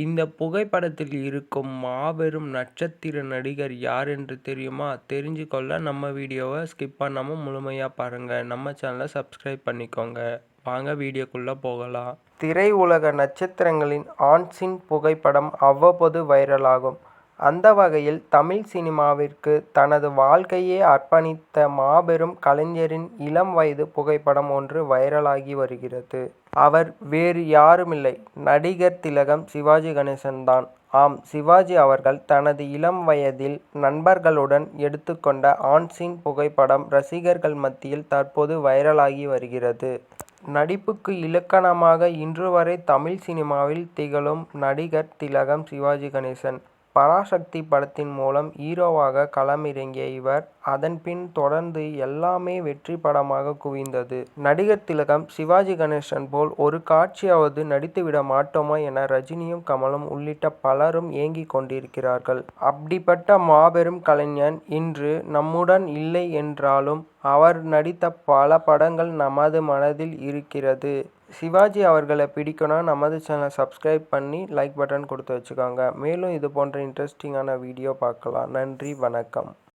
இந்த புகைப்படத்தில் இருக்கும் மாபெரும் நட்சத்திர நடிகர் யார் என்று தெரியுமா? தெரிஞ்சுக்கொள்ள நம்ம வீடியோவை ஸ்கிப் பண்ணாம முழுமையா பாருங்க. நம்ம சேனலை சப்ஸ்கிரைப் பண்ணிக்கோங்க. வாங்க வீடியோக்குள்ள போகலாம். திரையுலக நட்சத்திரங்களின் ஆன்-சீன் புகைப்படம் அவ்வப்போது வைரலாகும். அந்த வகையில் தமிழ் சினிமாவிற்கு தனது வாழ்க்கையே அர்ப்பணித்த மாபெரும் கலைஞரின் இளம் வயது புகைப்படம் ஒன்று வைரலாகி வருகிறது. அவர் வேறு யாருமில்லை, நடிகர் திலகம் சிவாஜி கணேசன் தான். ஆம், சிவாஜி அவர்கள் தனது இளம் வயதில் நண்பர்களுடன் எடுத்துக்கொண்ட ஆன்-சீன் புகைப்படம் ரசிகர்கள் மத்தியில் தற்போது வைரலாகி வருகிறது. நடிப்புக்கு இலக்கணமாக இன்று வரை தமிழ் சினிமாவில் திகழும் நடிகர் திலகம் சிவாஜி கணேசன். பராசக்தி படத்தின் மூலம் ஹீரோவாக களமிறங்கிய இவர் அதன் பின் தொடர்ந்து எல்லாமே வெற்றி படமாக குவிந்தது. நடிகர் திலகம் சிவாஜி கணேசன் போல் ஒரு காட்சியாவது நடித்துவிட மாட்டோமா என ரஜினியும் கமலும் உள்ளிட்ட பலரும் ஏங்கிக் கொண்டிருக்கிறார்கள். அப்படிப்பட்ட மாபெரும் கலைஞன் இன்று நம்முடன் இல்லை என்றாலும் அவர் நடித்த பல படங்கள் நமது மனதில் இருக்கிறது. சிவாஜி அவர்களை பிடிக்கும்னா நமது சேனலை சப்ஸ்கிரைப் பண்ணி லைக் பட்டன் கொடுத்து வச்சுக்கோங்க. மேலும் இது போன்ற இன்ட்ரெஸ்டிங்கான வீடியோ பார்க்கலாம். நன்றி, வணக்கம்.